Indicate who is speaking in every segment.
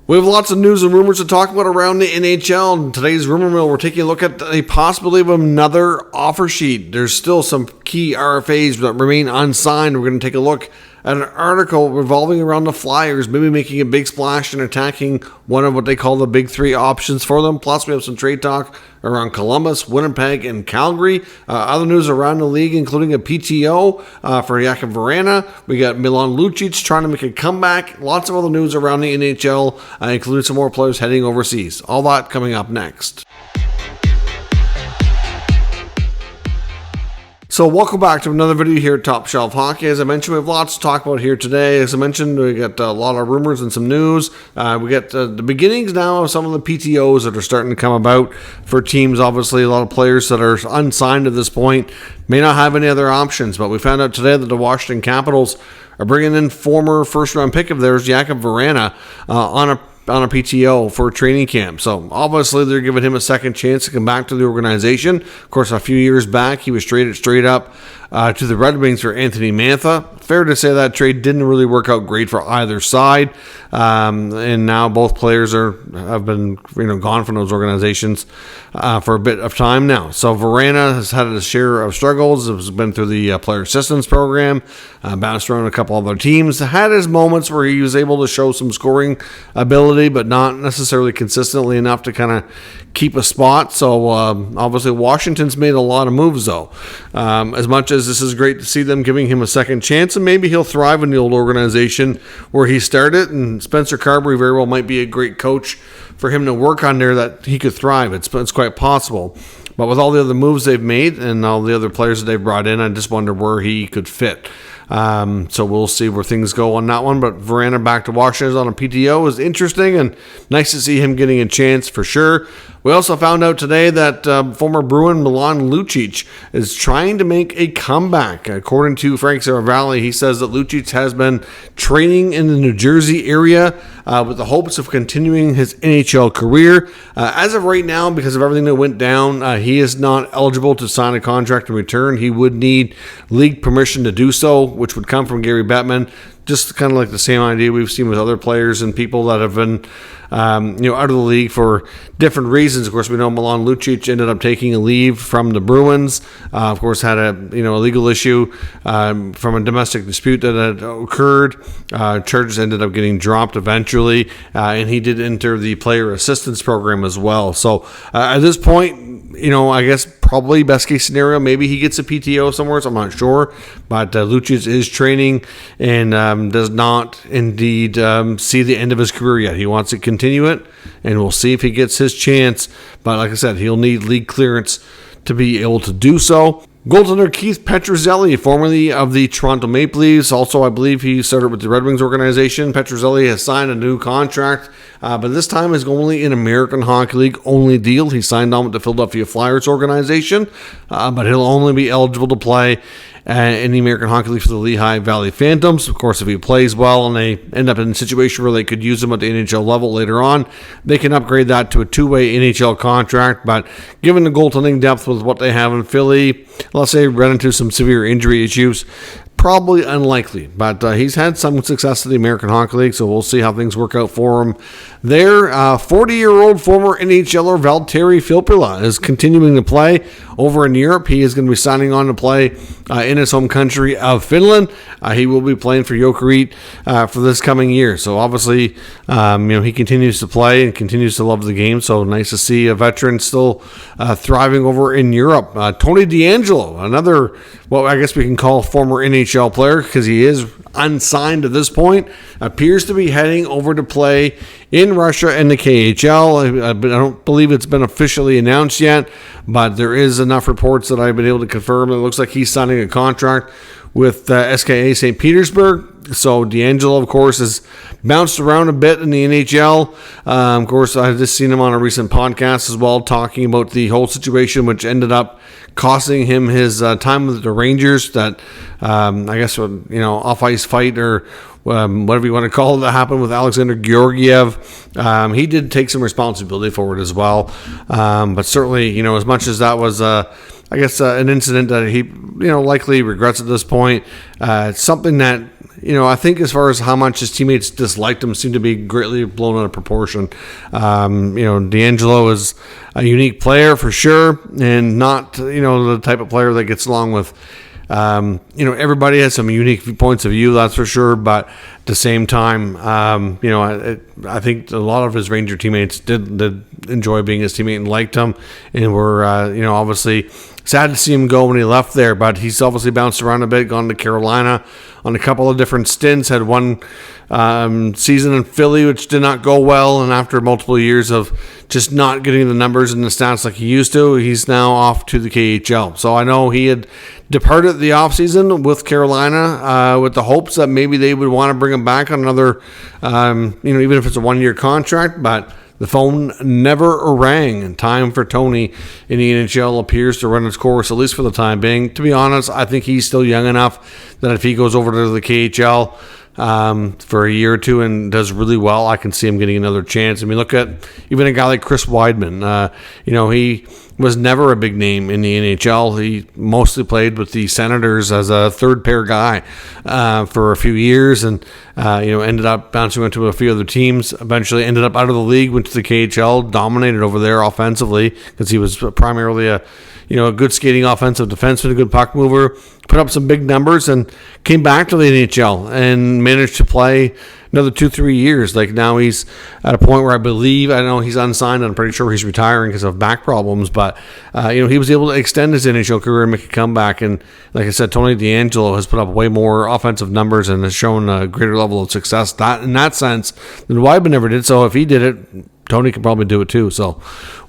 Speaker 1: We have lots of news and rumors to talk about around the NHL. In today's Rumor Mill, we're taking a look at a possibility of another offer sheet. There's still some key RFAs that remain unsigned. We're going to take a look at an article revolving around the Flyers, maybe making a big splash and attacking one of what they call the big three options for them. Plus, we have some trade talk around Columbus, Winnipeg, and Calgary. Other news around the league, including a PTO for Jakub Vrana. We got Milan Lucic trying to make a comeback. Lots of other news around the NHL, including some more players heading overseas. All that coming up next. So welcome back to another video here at Top Shelf Hockey. As I mentioned, we have lots to talk about here today. As I mentioned, we got a lot of rumors and some news. We got the beginnings now of some of the PTOs that are starting to come about for teams. Obviously, a lot of players that are unsigned at this point may not have any other options. But we found out today that the Washington Capitals are bringing in former first-round pick of theirs, Jakub Vrana, on a PTO for training camp. So obviously they're giving him a second chance to come back to the organization. Of course, a few years back, he was traded straight up to the Red Wings for Anthony Mantha. Fair to say that trade didn't really work out great for either side. And now both players have been gone from those organizations for a bit of time now. So Vrana has had a share of struggles. Has been through the player assistance program, bounced around a couple other teams. Had his moments where he was able to show some scoring ability, but not necessarily consistently enough to kind of keep a spot. So obviously Washington's made a lot of moves though. As much as this is great to see them giving him a second chance, and maybe he'll thrive in the old organization where he started, and Spencer Carberry very well might be a great coach for him to work on there, that he could thrive. It's quite possible. But with all the other moves they've made and all the other players that they've brought in, I just wonder where he could fit. So we'll see where things go on that one. But Vrana back to Washington on a PTO is interesting, and nice to see him getting a chance for sure. We also found out today that former Bruin Milan Lucic is trying to make a comeback. According to Frank Saravalli, he says that Lucic has been training in the New Jersey area with the hopes of continuing his NHL career. As of right now, because of everything that went down, he is not eligible to sign a contract in return. He would need league permission to do so, which would come from Gary Bettman. Just kind of like the same idea we've seen with other players and people that have been out of the league for different reasons. Of course, we know Milan Lucic ended up taking a leave from the Bruins. Of course, had a legal issue from a domestic dispute that had occurred. Charges ended up getting dropped eventually, and he did enter the player assistance program as well. So at this point, I guess probably best case scenario, maybe he gets a PTO somewhere, so I'm not sure. But Lucic is training and does not indeed see the end of his career yet. He wants to continue it, and we'll see if he gets his chance. But like I said, he'll need league clearance to be able to do so. Goaltender Keith Petruzzelli, formerly of the Toronto Maple Leafs. Also, I believe he started with the Red Wings organization. Petruzzelli has signed a new contract, but this time is only an American Hockey League only deal. He signed on with the Philadelphia Flyers organization, but he'll only be eligible to play in the American Hockey League for the Lehigh Valley Phantoms. Of course, if he plays well and they end up in a situation where they could use him at the NHL level later on, they can upgrade that to a two-way NHL contract. But given the goaltending depth with what they have in Philly, let's say run into some severe injury issues, probably unlikely, but he's had some success in the American Hockey League, so we'll see how things work out for him there. 40-year-old former NHLer Valtteri Filppula is continuing to play over in Europe. He is going to be signing on to play in his home country of Finland. He will be playing for Jokerit for this coming year. So obviously, he continues to play and continues to love the game. So nice to see a veteran still thriving over in Europe. Tony DeAngelo, another, well, I guess we can call former NHL player because he is unsigned at this point, appears to be heading over to play in Russia and the KHL. I don't believe it's been officially announced yet, but there is enough reports that I've been able to confirm. It looks like he's signing a contract with SKA St. Petersburg. So DeAngelo, of course, has bounced around a bit in the NHL. Of course, I've just seen him on a recent podcast as well, talking about the whole situation, which ended up costing him his time with the Rangers. That I guess off-ice fight or whatever you want to call it that happened with Alexander Georgiev. He did take some responsibility for it as well. But certainly, as much as that was an incident that he likely regrets at this point, it's something that I think as far as how much his teammates disliked him seemed to be greatly blown out of proportion. D'Angelo is a unique player for sure, and not, the type of player that gets along with, everybody has some unique points of view, that's for sure. But at the same time, I think a lot of his Ranger teammates did enjoy being his teammate and liked him, and were, obviously sad to see him go when he left there. But he's obviously bounced around a bit, gone to Carolina on a couple of different stints, had one season in Philly which did not go well, and after multiple years of just not getting the numbers and the stats like he used to, he's now off to the KHL. So I know he had departed the offseason with Carolina with the hopes that maybe they would want to bring him back on another, even if it's a one-year contract, but the phone never rang, and time for Tony in the NHL appears to run its course, at least for the time being. To be honest, I think he's still young enough that if he goes over to the KHL for a year or two and does really well, I can see him getting another chance. I mean, look at even a guy like Chris Weidman. He was never a big name in the NHL. He mostly played with the Senators as a third pair guy for a few years, and ended up bouncing into a few other teams. Eventually ended up out of the league, went to the KHL, dominated over there offensively because he was primarily a good skating offensive defenseman, a good puck mover, put up some big numbers, and came back to the NHL and managed to play another 2-3 years. Like, now he's at a point where I know he's unsigned. I'm pretty sure he's retiring because of back problems, but he was able to extend his NHL career and make a comeback. And like I said, Tony DeAngelo has put up way more offensive numbers and has shown a greater level of success in that sense than Weidman ever did. So if he did it, Tony can probably do it too. So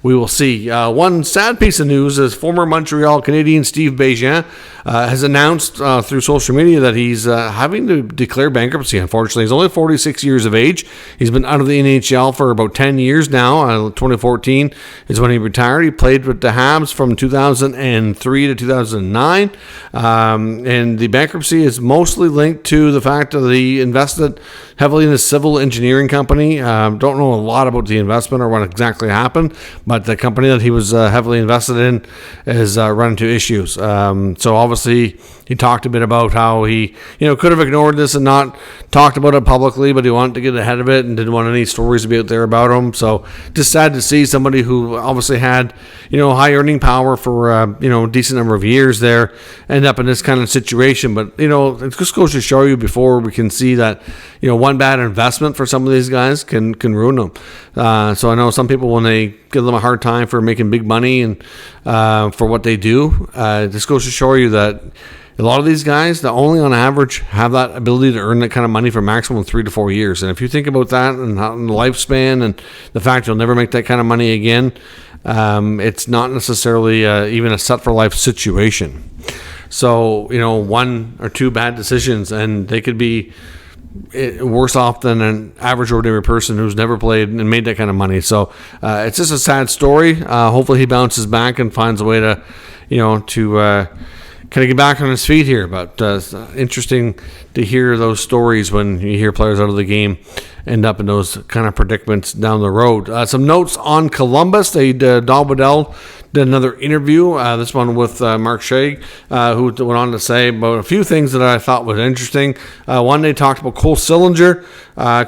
Speaker 1: we will see. One sad piece of news is former Montreal Canadian Steve Bégin has announced through social media that he's having to declare bankruptcy. Unfortunately, he's only 46 years of age. He's been out of the NHL for about 10 years now. 2014 is when he retired. He played with the Habs from 2003 to 2009. And the bankruptcy is mostly linked to the fact that he invested heavily in a civil engineering company. Don't know a lot about the investment or what exactly happened, but the company that he was heavily invested in has run into issues. So obviously he talked a bit about how he could have ignored this and not talked about it publicly, but he wanted to get ahead of it and didn't want any stories to be out there about him. So just sad to see somebody who obviously had high earning power for a decent number of years there end up in this kind of situation. But it just goes to show you, before we can see that one bad investment for some of these guys can ruin them. So I know some people, when they give them a hard time for making big money and for what they do, this goes to show you that a lot of these guys, that only on average have that ability to earn that kind of money for maximum 3 to 4 years. And if you think about that and the lifespan and the fact you'll never make that kind of money again, it's not necessarily even a set for life situation. So, one or two bad decisions and they could be worse off than an average ordinary person who's never played and made that kind of money. So it's just a sad story. Hopefully he bounces back and finds a way to kind of get back on his feet here. But it's interesting to hear those stories when you hear players out of the game end up in those kind of predicaments down the road. Some notes on Columbus. Don Waddell did another interview, this one with Mark Shea, who went on to say about a few things that I thought was interesting. One, they talked about Cole Sillinger.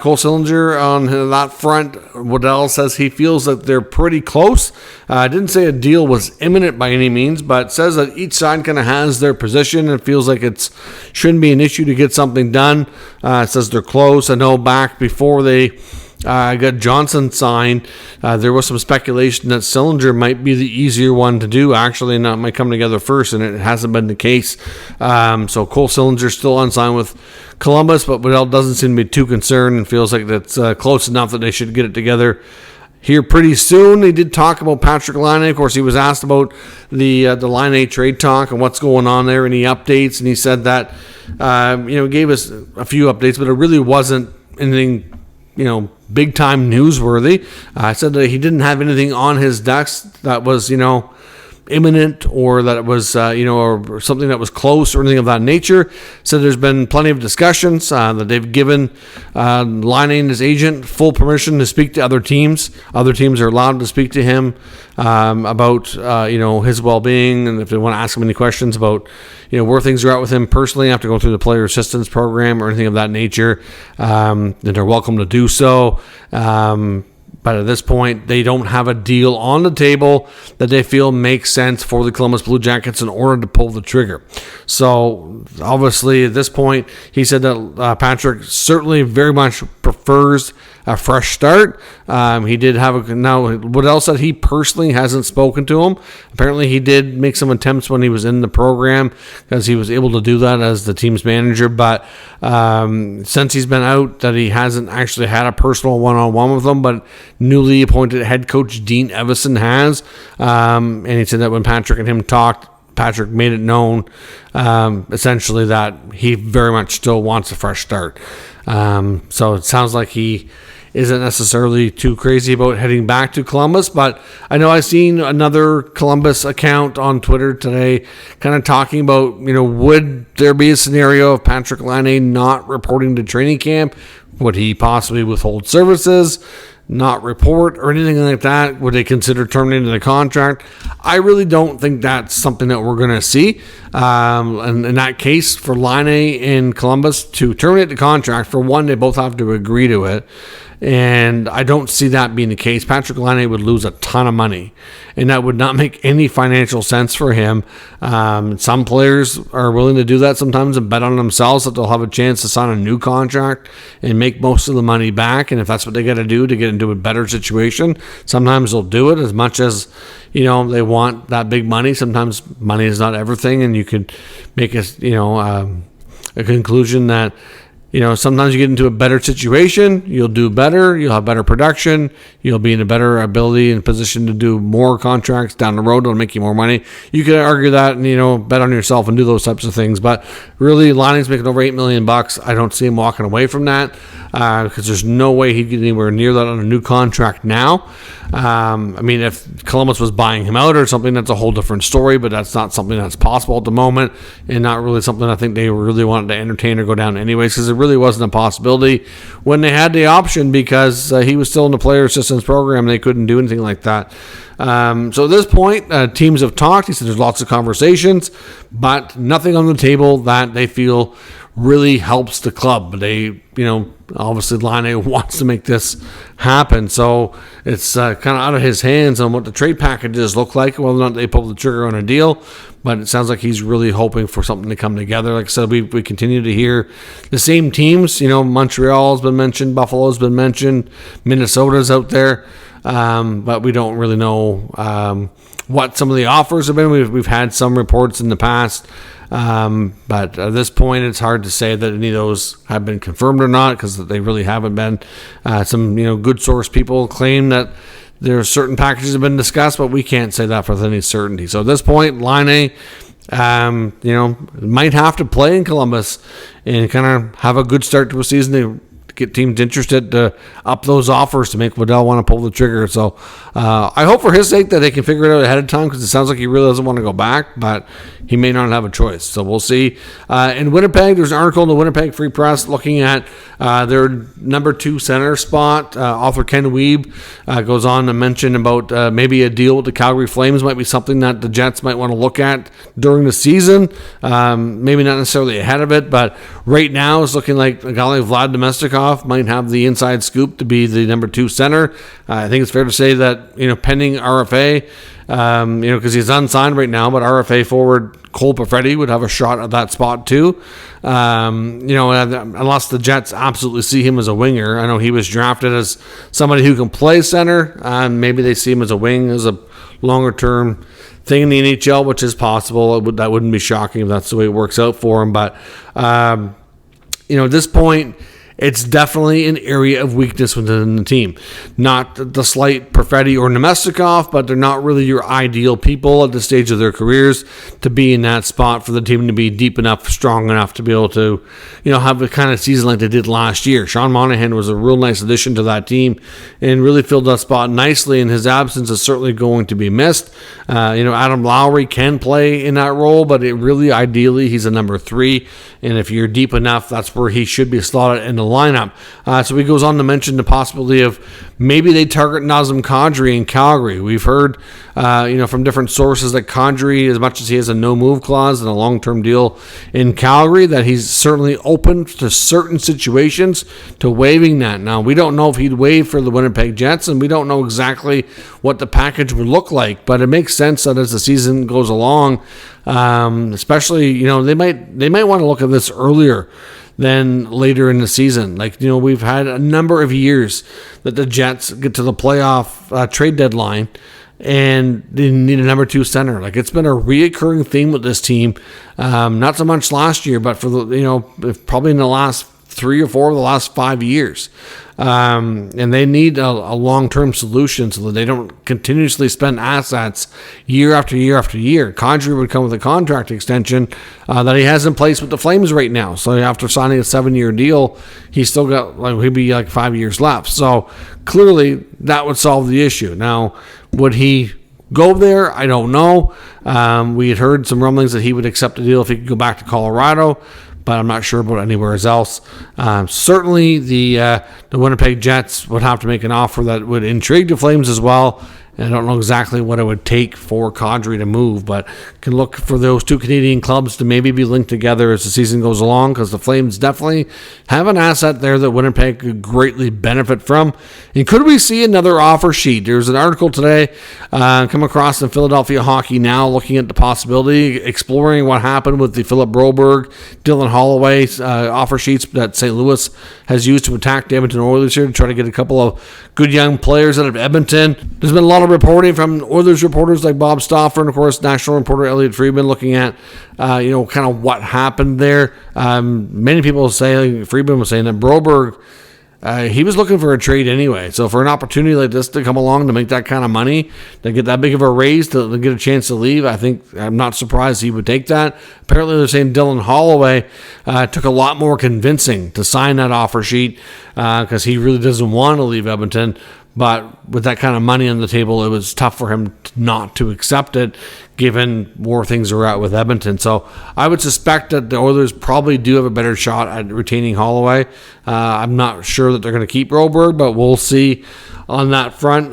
Speaker 1: Cole Sillinger on that front, Waddell says he feels that they're pretty close. Didn't say a deal was imminent by any means, but says that each side kind of has their position and feels like it shouldn't be an issue to get something done. Says they're close. I know back before they got Johnson signed, there was some speculation that Sillinger might be the easier one to do, actually, and that might come together first, and it hasn't been the case. So Cole Sillinger still unsigned with Columbus, but Waddell doesn't seem to be too concerned and feels like that's close enough that they should get it together here pretty soon. He did talk about Patrick Laine. Of course, he was asked about the Laine trade talk and what's going on there, any updates, and he said that gave us a few updates, but it really wasn't anything big time newsworthy. I said that he didn't have anything on his desk that was imminent or that it was, or something that was close or anything of that nature. So there's been plenty of discussions that they've given Laine and his agent full permission to speak to other teams. Other teams are allowed to speak to him about, his well-being, and if they want to ask him any questions about, where things are at with him personally after going through the player assistance program or anything of that nature, then they're welcome to do so. But at this point, they don't have a deal on the table that they feel makes sense for the Columbus Blue Jackets in order to pull the trigger. So, obviously, at this point, he said that Patrick certainly very much prefers a fresh start. He did have now, what else that he personally hasn't spoken to him. Apparently, he did make some attempts when he was in the program because he was able to do that as the team's manager. But since he's been out, that he hasn't actually had a personal one-on-one with them. But newly appointed head coach Dean Evison has. And he said that when Patrick and him talked, Patrick made it known essentially that he very much still wants a fresh start. So it sounds like he isn't necessarily too crazy about heading back to Columbus, but I know I've seen another Columbus account on Twitter today kind of talking about, would there be a scenario of Patrick Laine not reporting to training camp? Would he possibly withhold services, not report, or anything like that? Would they consider terminating the contract? I really don't think that's something that we're going to see. And in that case, for Laine in Columbus to terminate the contract, for one, they both have to agree to it. And I don't see that being the case. Patrick Laine would lose a ton of money, and that would not make any financial sense for him. Some players are willing to do that sometimes and bet on themselves that they'll have a chance to sign a new contract and make most of the money back. And if that's what they got to do to get into a better situation, sometimes they'll do it as much as, they want that big money. Sometimes money is not everything, and you could make a conclusion that, sometimes you get into a better situation, you'll do better, you'll have better production, you'll be in a better ability and position to do more contracts down the road, it'll make you more money. You could argue that and, bet on yourself and do those types of things. But really, Laine's making over $8 million. I don't see him walking away from that because there's no way he'd get anywhere near that on a new contract now. If Columbus was buying him out or something, that's a whole different story, but that's not something that's possible at the moment, and not really something I think they really wanted to entertain or go down anyways, because it really wasn't a possibility when they had the option, because he was still in the player assistance program. They couldn't do anything like that. So at this point, teams have talked. He said there's lots of conversations, but nothing on the table that they feel really helps the club. They, obviously Laine wants to make this happen. So it's kind of out of his hands on what the trade packages look like, whether or not they pull the trigger on a deal. But it sounds like he's really hoping for something to come together. Like I said, we continue to hear the same teams. Montreal's been mentioned, Buffalo's been mentioned, Minnesota's out there. But we don't really know what some of the offers have been. We've had some reports in the past. But at this point, it's hard to say that any of those have been confirmed or not, because they really haven't been. Some good source people claim that there are certain packages have been discussed, but we can't say that with any certainty. So at this point, Laine, might have to play in Columbus and kind of have a good start to a season to get teams interested to up those offers to make Waddell want to pull the trigger. So I hope for his sake that they can figure it out ahead of time, because it sounds like he really doesn't want to go back, but he may not have a choice. So we'll see. In Winnipeg, there's an article in the Winnipeg Free Press looking at their number 2 center spot. Author Ken Wiebe goes on to mention about maybe a deal with the Calgary Flames might be something that the Jets might want to look at during the season. Maybe not necessarily ahead of it, but right now it's looking like a guy like Vlad Domestikov might have the inside scoop to be the number 2 center. I think it's fair to say that, pending RFA, because he's unsigned right now, but RFA forward Cole Perfetti would have a shot at that spot too. Unless the Jets absolutely see him as a winger. I know he was drafted as somebody who can play center, and maybe they see him as a wing, as a longer term thing in the NHL, which is possible. That wouldn't be shocking if that's the way it works out for him. But, at this point, it's definitely an area of weakness within the team. Not the slight Perfetti or Nemestikov, but they're not really your ideal people at this stage of their careers to be in that spot for the team to be deep enough, strong enough to be able to, have a kind of season like they did last year. Sean Monahan was a real nice addition to that team and really filled that spot nicely, and his absence is certainly going to be missed. Adam Lowry can play in that role, but ideally, he's a number 3, and if you're deep enough, that's where he should be slotted in the lineup. So he goes on to mention the possibility of maybe they target Nazem Kadri in Calgary. We've heard, from different sources that Kadri, as much as he has a no-move clause and a long-term deal in Calgary, that he's certainly open to certain situations to waiving that. Now, we don't know if he'd waive for the Winnipeg Jets, and we don't know exactly what the package would look like, but it makes sense that as the season goes along, especially, they might want to look at this earlier than later in the season. We've had a number of years that the Jets get to the playoff trade deadline and they need a number 2 center. It's been a reoccurring theme with this team. Not so much last year, but for probably in the last 3 or 4 of the last 5 years. And they need a long-term solution so that they don't continuously spend assets year after year after year. Kadri would come with a contract extension that he has in place with the Flames right now. So after signing a 7-year deal, he's still got, he'd be 5 years left. So clearly that would solve the issue. Now, would he go there? I don't know. We had heard some rumblings that he would accept a deal if he could go back to Colorado, but I'm not sure about anywhere else. Certainly, the Winnipeg Jets would have to make an offer that would intrigue the Flames as well. And I don't know exactly what it would take for Kadri to move, but can look for those 2 Canadian clubs to maybe be linked together as the season goes along, because the Flames definitely have an asset there that Winnipeg could greatly benefit from. And could we see another offer sheet? There's an article today come across in Philadelphia Hockey Now looking at the possibility, exploring what happened with the Philip Broberg, Dylan Holloway offer sheets that St. Louis has used to attack the Edmonton Oilers here to try to get a couple of good young players out of Edmonton. There's been a lot of reporting from Oilers reporters like Bob Stauffer and, of course, national reporter Elliot Friedman looking at, kind of what happened there. Many people say, Friedman was saying that Broberg, he was looking for a trade anyway. So for an opportunity like this to come along to make that kind of money, to get that big of a raise, to get a chance to leave, I'm not surprised he would take that. Apparently they're saying Dylan Holloway took a lot more convincing to sign that offer sheet because he really doesn't want to leave Edmonton. But with that kind of money on the table, it was tough for him not to accept it, given where things are at with Edmonton. So I would suspect that the Oilers probably do have a better shot at retaining Holloway. I'm not sure that they're going to keep Broberg, but we'll see on that front.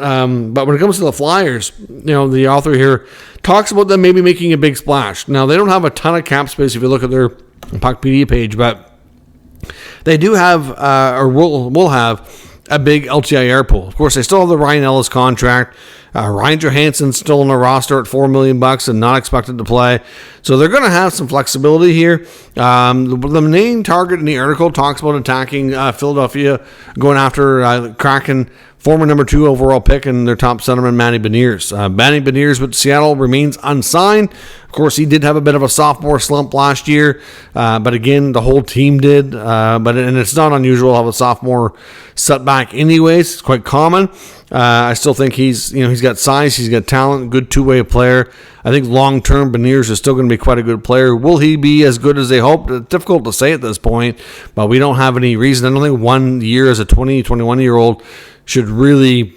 Speaker 1: But when it comes to the Flyers, the author here talks about them maybe making a big splash. Now, they don't have a ton of cap space if you look at their Puck PD page, but they do have, or will have, a big LTIR pool. Of course, they still have the Ryan Ellis contract. Ryan Johansson's still on the roster at $4 million and not expected to play. So they're going to have some flexibility here. The main target in the article talks about attacking Philadelphia, going after Kraken former number 2 overall pick and their top centerman, Manny Beniers. Manny Beniers with Seattle remains unsigned. Of course, he did have a bit of a sophomore slump last year, but again, the whole team did. And it's not unusual to have a sophomore setback anyways. It's quite common. I still think he's got size, he's got talent, good two-way player. I think long-term Beniers is still going to be quite a good player. Will he be as good as they hoped? It's difficult to say at this point, but we don't have any reason. I don't think 1 year as a 20, 21-year-old should really,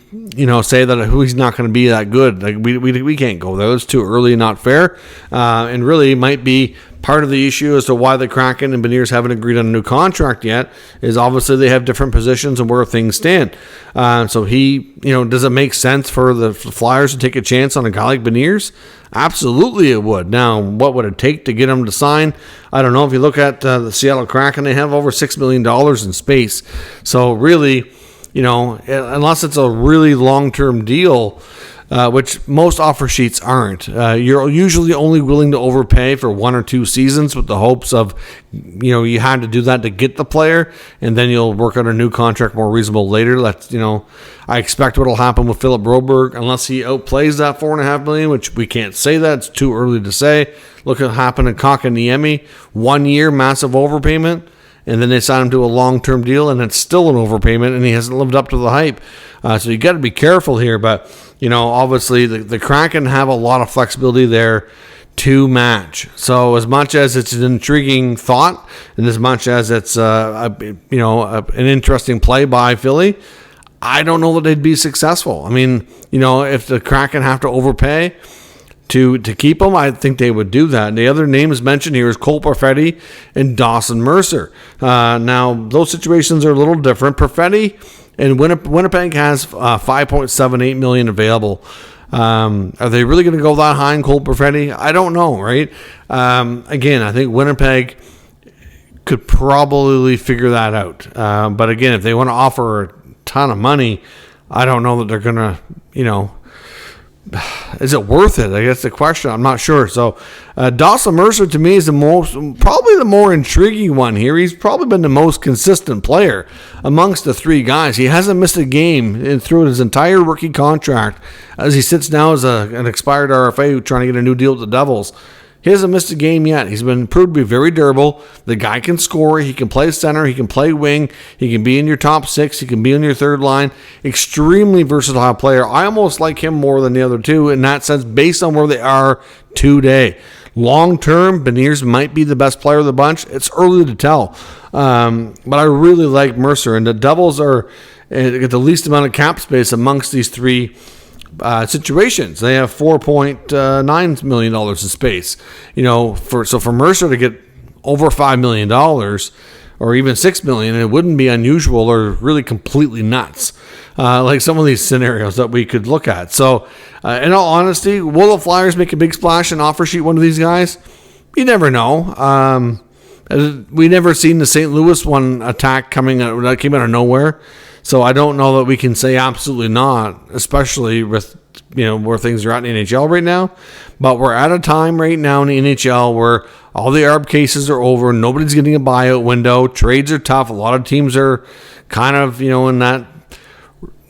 Speaker 1: say that he's not going to be that good. We can't go there. It's too early and not fair. And really might be part of the issue as to why the Kraken and Beniers haven't agreed on a new contract yet is obviously they have different positions and where things stand. So does it make sense for the Flyers to take a chance on a guy like Beniers? Absolutely it would. Now, what would it take to get him to sign? I don't know. If you look at the Seattle Kraken, they have over $6 million in space. So really, unless it's a really long-term deal, which most offer sheets aren't, you're usually only willing to overpay for 1 or 2 seasons with the hopes of, you had to do that to get the player, and then you'll work on a new contract more reasonable later. That's, I expect what'll happen with Philip Broberg, unless he outplays that $4.5 million, which we can't say that. It's too early to say. Look at what happened in Kotkaniemi. 1 year, massive overpayment. and then they sign him to a long-term deal, and it's still an overpayment, and he hasn't lived up to the hype. So you got to be careful here. But, obviously the Kraken have a lot of flexibility there to match. So as much as it's an intriguing thought, and as much as it's an interesting play by Philly, I don't know that they'd be successful. I mean, if the Kraken have to overpay to keep him, I think they would do that. And the other names mentioned here is Cole Perfetti and Dawson Mercer. Now, those situations are a little different. Perfetti and Winnipeg has $5.78 million available. Are they really going to go that high in Cole Perfetti? I don't know, right? Again, I think Winnipeg could probably figure that out. But again, if they want to offer a ton of money, I don't know that they're going to, is it worth it? I guess the question. I'm not sure. So Dawson Mercer to me is probably the more intriguing one here. He's probably been the most consistent player amongst the three guys. He hasn't missed a game through his entire rookie contract, as he sits now as an expired RFA trying to get a new deal with the Devils. He hasn't missed a game yet. He's been proved to be very durable. The guy can score. He can play center. He can play wing. He can be in your top six. He can be on your third line. Extremely versatile player. I almost like him more than the other two in that sense, based on where they are today. Long term, Beniers might be the best player of the bunch. It's early to tell. But I really like Mercer. And the Devils get the least amount of cap space amongst these three situations. They have $4.9 million in space. For Mercer to get over $5 million or even $6 million, it wouldn't be unusual or really completely nuts. Like some of these scenarios that we could look at. So, in all honesty, will the Flyers make a big splash and offer sheet one of these guys? You never know. We never seen the St. Louis one attack that came out of nowhere. So I don't know that we can say absolutely not, especially with where things are at in the NHL right now. But we're at a time right now in the NHL where all the ARB cases are over. Nobody's getting a buyout window. Trades are tough. A lot of teams are kind of in that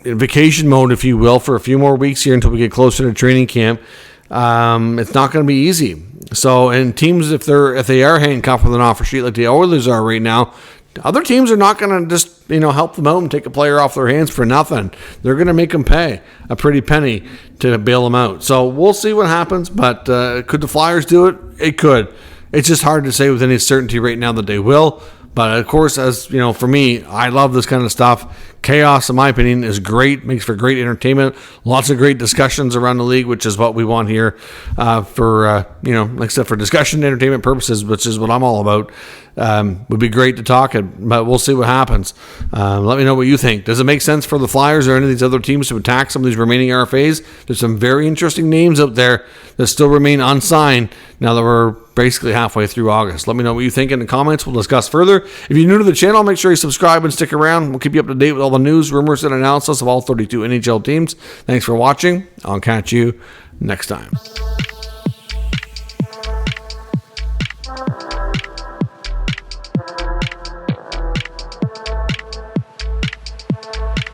Speaker 1: vacation mode, if you will, for a few more weeks here until we get closer to training camp. It's not going to be easy. So, and teams, if they are handcuffed with an offer sheet like the Oilers are right now, other teams are not going to just, help them out and take a player off their hands for nothing. They're going to make them pay a pretty penny to bail them out. So we'll see what happens, but could the Flyers do it? It could. It's just hard to say with any certainty right now that they will. But, of course, as for me, I love this kind of stuff. Chaos, in my opinion, is great. Makes for great entertainment. Lots of great discussions around the league, which is what we want here for discussion and entertainment purposes, which is what I'm all about. Would be great to talk, but we'll see what happens. Let me know what you think. Does it make sense for the Flyers or any of these other teams to attack some of these remaining RFAs? There's some very interesting names out there that still remain unsigned now that we're basically halfway through August. Let me know what you think in the comments. We'll discuss further. If you're new to the channel, make sure you subscribe and stick around. We'll keep you up to date with all the news, rumors, and analysis of all 32 NHL teams. Thanks for watching. I'll catch you next time.